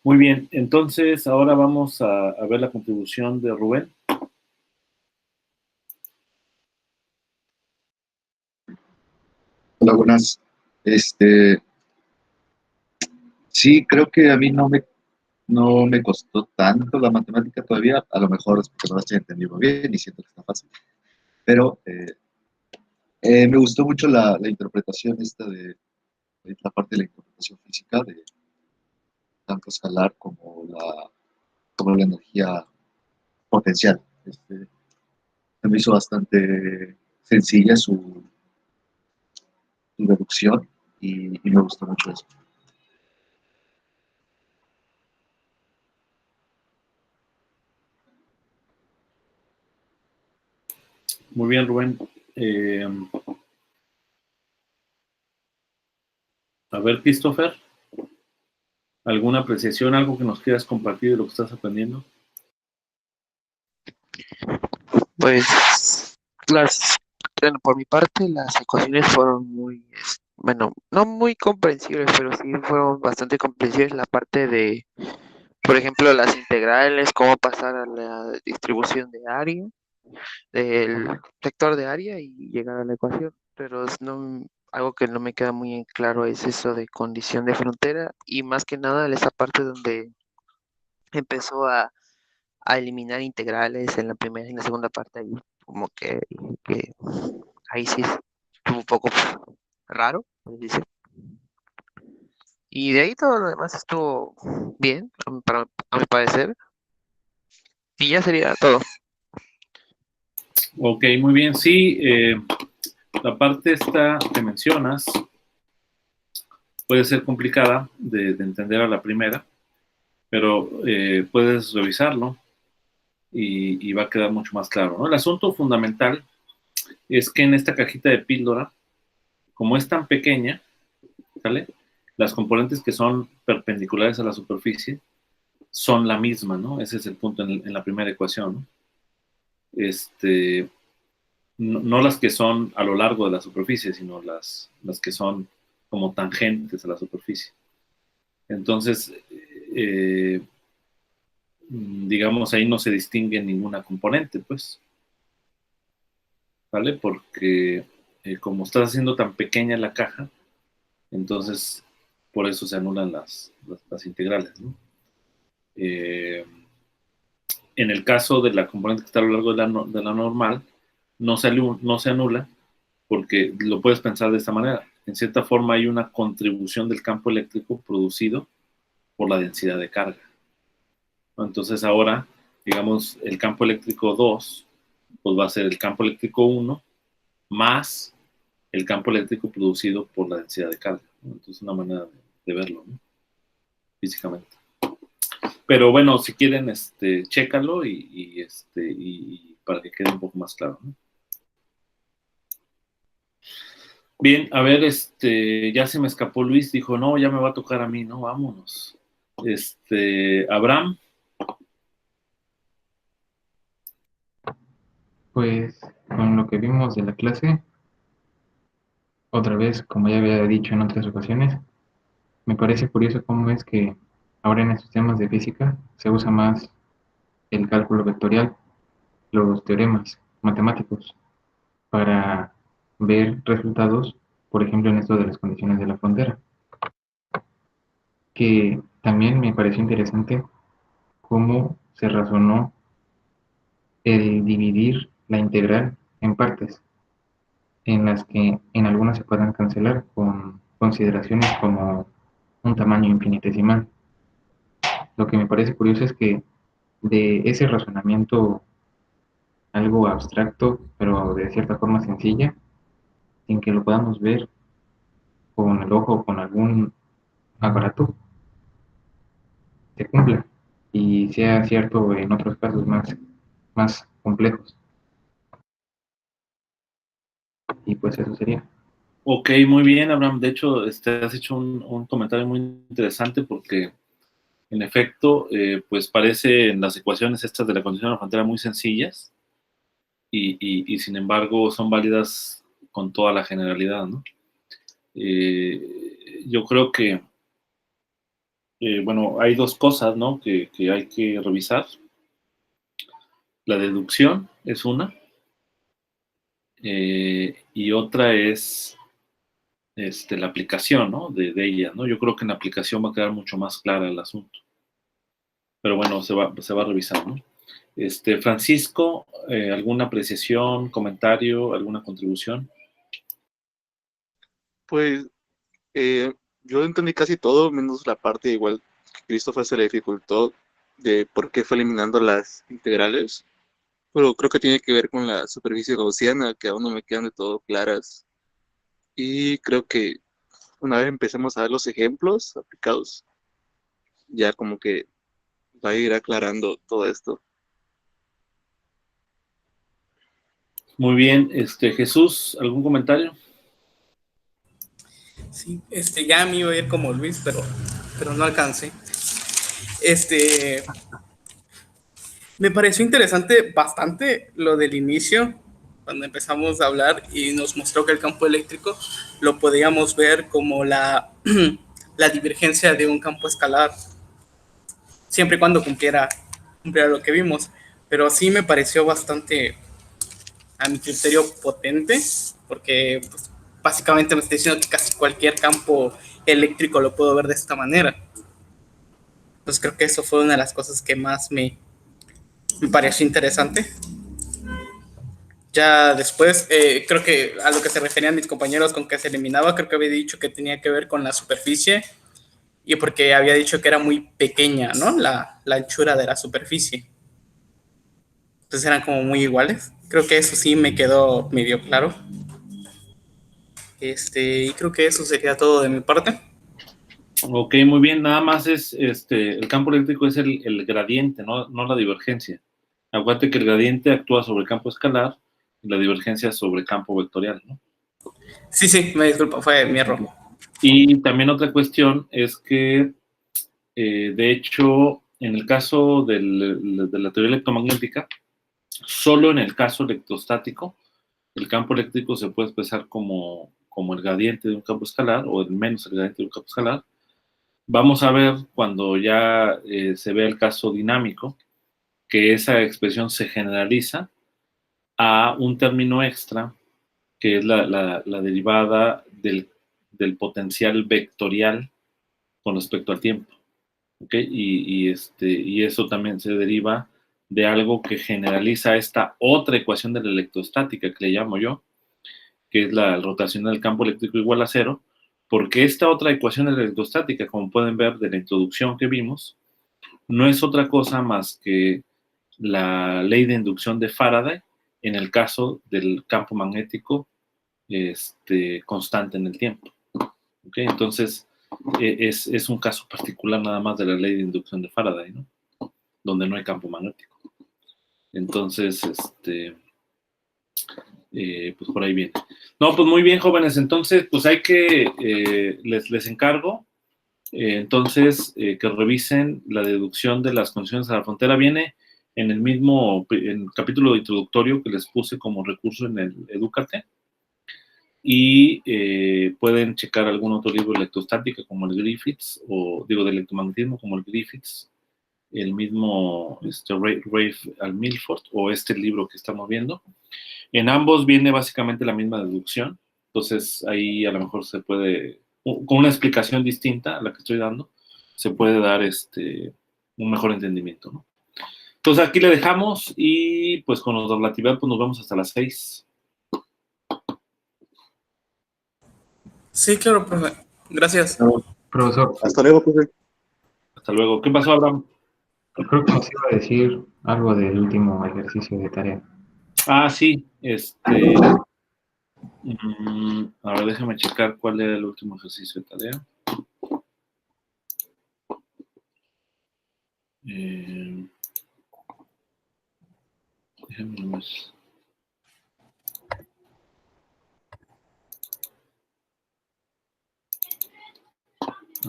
Muy bien, entonces ahora vamos a ver la contribución de Rubén. Hola, buenas. Este, sí, creo que a mí no me costó tanto la matemática todavía, a lo mejor es porque no la estoy entendiendo bien y siento que está fácil, pero me gustó mucho la interpretación esta de la parte de la interpretación física de tanto escalar como la energía potencial. Se me hizo bastante sencilla su deducción y me gustó mucho eso. Muy bien, Rubén. Eh, a ver, Christopher, ¿alguna apreciación, algo que nos quieras compartir de lo que estás aprendiendo? Pues, bueno, por mi parte, las ecuaciones fueron muy, bueno, no muy comprensibles, pero sí fueron bastante comprensibles la parte de por ejemplo, las integrales, cómo pasar a la distribución de área, del sector de área y llegar a la ecuación. Pero no, algo que no me queda muy en claro es eso de condición de frontera y más que nada esa parte donde empezó a eliminar integrales en la primera y en la segunda parte, ahí como que ahí sí estuvo un poco raro, por decir. Y de ahí todo lo demás estuvo bien, a mi parecer. Y ya sería todo. Ok, muy bien. Sí, la parte esta que mencionas puede ser complicada de entender a la primera, pero puedes revisarlo y va a quedar mucho más claro, ¿no? El asunto fundamental es que en esta cajita de píldora, como es tan pequeña, ¿sale? Las componentes que son perpendiculares a la superficie son la misma, ¿no? Ese es el punto en la primera ecuación, ¿no? No las que son a lo largo de la superficie, sino las que son como tangentes a la superficie. Entonces, digamos, ahí no se distingue ninguna componente, pues, ¿vale? Porque como estás haciendo tan pequeña la caja, entonces por eso se anulan las integrales, ¿no? En el caso de la componente que está a lo largo de la normal, no se anula porque lo puedes pensar de esta manera. En cierta forma hay una contribución del campo eléctrico producido por la densidad de carga. Entonces ahora, digamos, el campo eléctrico 2, pues va a ser el campo eléctrico 1 más el campo eléctrico producido por la densidad de carga, ¿no? Entonces una manera de verlo, ¿no? Físicamente. Pero bueno, si quieren, chécalo y para que quede un poco más claro, ¿no? Bien, a ver, ya se me escapó Luis, dijo, no, ya me va a tocar a mí, ¿no? Vámonos. Abraham. Pues con lo que vimos de la clase, otra vez, como ya había dicho en otras ocasiones, me parece curioso cómo es que ahora en estos temas de física se usa más el cálculo vectorial, los teoremas matemáticos, para ver resultados, por ejemplo, en esto de las condiciones de la frontera. Que también me pareció interesante cómo se razonó el dividir la integral en partes, en las que en algunas se puedan cancelar con consideraciones como un tamaño infinitesimal. Lo que me parece curioso es que de ese razonamiento algo abstracto, pero de cierta forma sencilla, sin que lo podamos ver con el ojo o con algún aparato, se cumpla y sea cierto en otros casos más complejos. Y pues eso sería. Ok, muy bien, Abraham. De hecho, has hecho un comentario muy interesante porque, en efecto, pues parecen las ecuaciones estas de la condición de la frontera muy sencillas y sin embargo son válidas con toda la generalidad, ¿no? Yo creo que, bueno, hay dos cosas, ¿no? que hay que revisar. La deducción es una y otra es la aplicación, ¿no? de ella, ¿no? Yo creo que en la aplicación va a quedar mucho más clara el asunto. Pero bueno, se va a revisar, ¿no? Francisco, ¿alguna apreciación, comentario, alguna contribución? Pues yo entendí casi todo, menos la parte igual que Christopher se le dificultó de por qué fue eliminando las integrales. Pero creo que tiene que ver con la superficie gaussiana, que aún no me quedan de todo claras. Y creo que una vez empecemos a ver los ejemplos aplicados, ya como que va a ir aclarando todo esto. Muy bien, Jesús, ¿algún comentario? Sí, ya me iba a ir como Luis, pero no alcancé. Me pareció interesante bastante lo del inicio, cuando empezamos a hablar y nos mostró que el campo eléctrico lo podíamos ver como la divergencia de un campo escalar. siempre y cuando cumpliera lo que vimos. Pero sí me pareció bastante, a mi criterio, potente, porque pues, básicamente me está diciendo que casi cualquier campo eléctrico lo puedo ver de esta manera. Entonces creo que eso fue una de las cosas que más me pareció interesante. Ya después, creo que a lo que se referían mis compañeros con que se eliminaba, creo que había dicho que tenía que ver con la superficie y porque había dicho que era muy pequeña, ¿no? La anchura de la superficie. Entonces eran como muy iguales. Creo que eso sí me quedó medio claro. Y creo que eso sería todo de mi parte. Ok, muy bien. Nada más es, el campo eléctrico es el gradiente, no la divergencia. Acuérdate que el gradiente actúa sobre el campo escalar y la divergencia sobre el campo vectorial, ¿no? Sí, me disculpo, fue mi error. Y también otra cuestión es que, de hecho, en el caso de la teoría electromagnética, solo en el caso electrostático, el campo eléctrico se puede expresar como el gradiente de un campo escalar o el menos el gradiente de un campo escalar. Vamos a ver cuando ya se vea el caso dinámico que esa expresión se generaliza a un término extra que es la derivada del potencial vectorial con respecto al tiempo. ¿Okay? Y eso también se deriva de algo que generaliza esta otra ecuación de la electrostática que le llamo yo, que es la rotación del campo eléctrico igual a cero, porque esta otra ecuación de la electrostática, como pueden ver de la introducción que vimos, no es otra cosa más que la ley de inducción de Faraday en el caso del campo magnético constante en el tiempo. ¿Okay? Entonces, es un caso particular nada más de la ley de inducción de Faraday, ¿no? Donde no hay campo magnético. Entonces, pues por ahí viene. No, pues muy bien, jóvenes. Entonces, pues hay que, les encargo, entonces, que revisen la deducción de las condiciones a la frontera. Viene en el capítulo introductorio que les puse como recurso en el Edúcate. Y pueden checar algún otro libro de electrostática como el Griffiths, o digo de electromagnetismo como el Griffiths, el mismo Rafe al Milford, o este libro que estamos viendo. En ambos viene básicamente la misma deducción, entonces ahí a lo mejor se puede, con una explicación distinta a la que estoy dando, se puede dar un mejor entendimiento, ¿no? Entonces aquí le dejamos y pues con la relatividad pues nos vemos hasta las 6. Sí, claro, profe. Gracias. Profesor, Hasta luego, profe. Hasta luego. ¿Qué pasó, Abraham? creo que nos iba a decir algo del último ejercicio de tarea. Ah, sí, a ver, déjame checar cuál era el último ejercicio de tarea. Déjame nomás.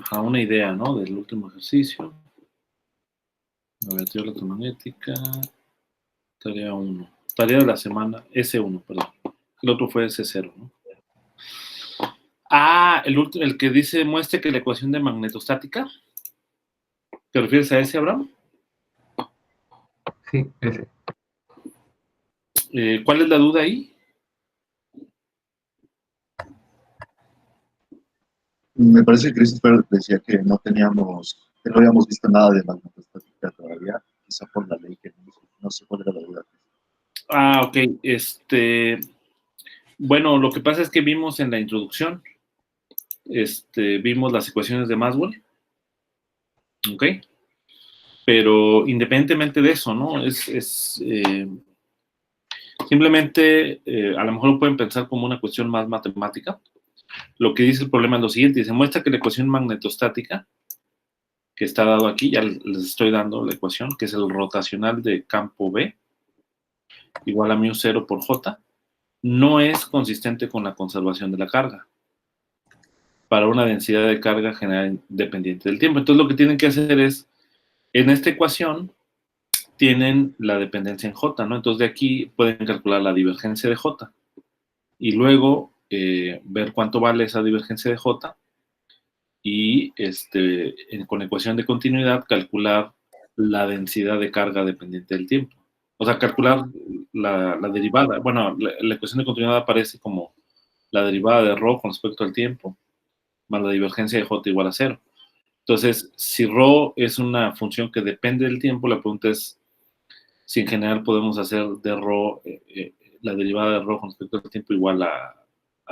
Ajá, una idea, ¿no? Del último ejercicio. A ver, teoría electromagnética. Tarea 1. Tarea de la semana, S1, perdón. El otro fue S0, ¿no? Ah, el que dice muestre que la ecuación de magnetostática. ¿Te refieres a ese, Abraham? Sí, ese. ¿Cuál es la duda ahí? Me parece que Christopher decía que no habíamos visto nada de magnetostática todavía, quizá por la ley que no sé cuál era la duda. Ah, ok. Bueno, lo que pasa es que vimos en la introducción, vimos las ecuaciones de Maxwell, ¿ok? Pero independientemente de eso, ¿no? Simplemente, a lo mejor lo pueden pensar como una cuestión más matemática. Lo que dice el problema es lo siguiente, dice, muestra que la ecuación magnetostática, que está dado aquí, ya les estoy dando la ecuación, que es el rotacional de campo B, igual a μ0 por J, no es consistente con la conservación de la carga para una densidad de carga general dependiente del tiempo. Entonces lo que tienen que hacer es, en esta ecuación, tienen la dependencia en J, ¿no? Entonces de aquí pueden calcular la divergencia de J y luego ver cuánto vale esa divergencia de J y con ecuación de continuidad calcular la densidad de carga dependiente del tiempo. O sea, calcular la derivada. Bueno, la ecuación de continuidad aparece como la derivada de ρ con respecto al tiempo, más la divergencia de j igual a 0. Entonces, si ρ es una función que depende del tiempo, la pregunta es si en general podemos hacer de ρ, la derivada de ρ con respecto al tiempo igual a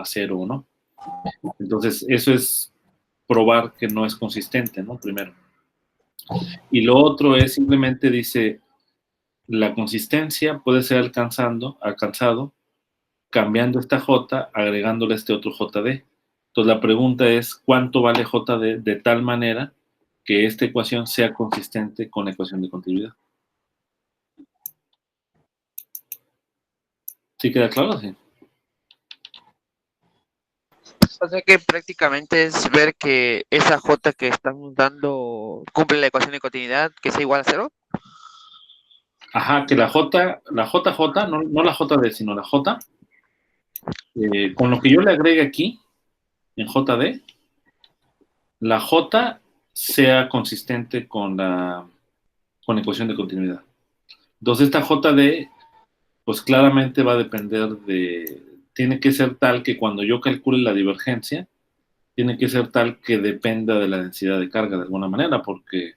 0 o no. Entonces, eso es probar que no es consistente, ¿no? Primero. Y lo otro es simplemente dice, la consistencia puede ser alcanzado cambiando esta j, agregándole este otro jd. Entonces la pregunta es, ¿cuánto vale jd de tal manera que esta ecuación sea consistente con la ecuación de continuidad? ¿Sí queda claro? Sí. O sea que prácticamente es ver que esa J que estamos dando cumple la ecuación de continuidad, que sea igual a 0. Ajá, que la JJ, no la JD, sino la J, con lo que yo le agregue aquí, en JD, la J sea consistente con la ecuación de continuidad. Entonces esta JD, pues claramente va a depender tiene que ser tal que cuando yo calcule la divergencia, tiene que ser tal que dependa de la densidad de carga de alguna manera, porque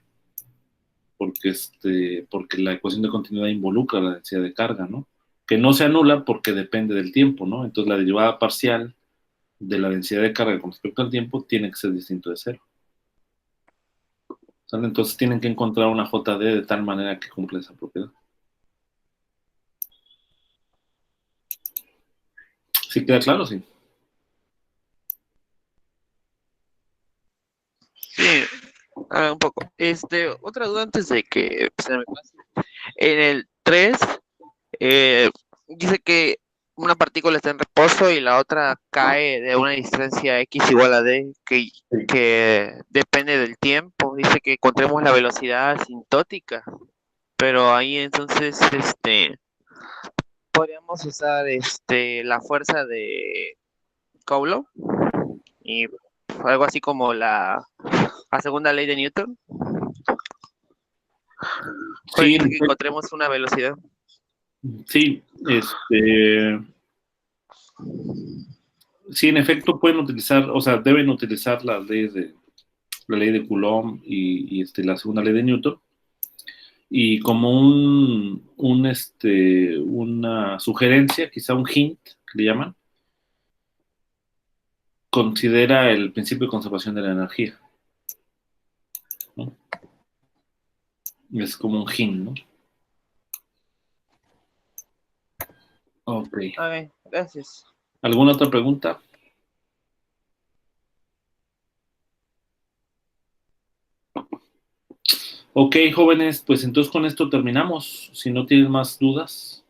la ecuación de continuidad involucra la densidad de carga, ¿no? Que no se anula porque depende del tiempo, ¿no? Entonces la derivada parcial de la densidad de carga con respecto al tiempo tiene que ser distinto de 0. ¿Sale? Entonces tienen que encontrar una JD de tal manera que cumpla esa propiedad. ¿Sí queda claro? Sí. Sí, un poco. Otra duda antes de que se me pase. En el 3, dice que una partícula está en reposo y la otra cae de una distancia x igual a d, que depende del tiempo. Dice que encontremos la velocidad asintótica, pero ahí entonces, podríamos usar, la fuerza de Coulomb y algo así como la segunda ley de Newton. Sí, Que encontremos una velocidad. sí, sí, en efecto pueden utilizar, o sea, deben utilizar las leyes de la ley de Coulomb y la segunda ley de Newton. Y como una sugerencia, quizá un hint, que le llaman, considera el principio de conservación de la energía, ¿no? Es como un hint, ¿no? Ok. Ok, gracias. ¿Alguna otra pregunta? Ok, jóvenes, pues entonces con esto terminamos. Si no tienen más dudas.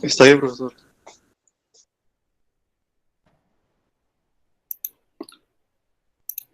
Está bien, profesor.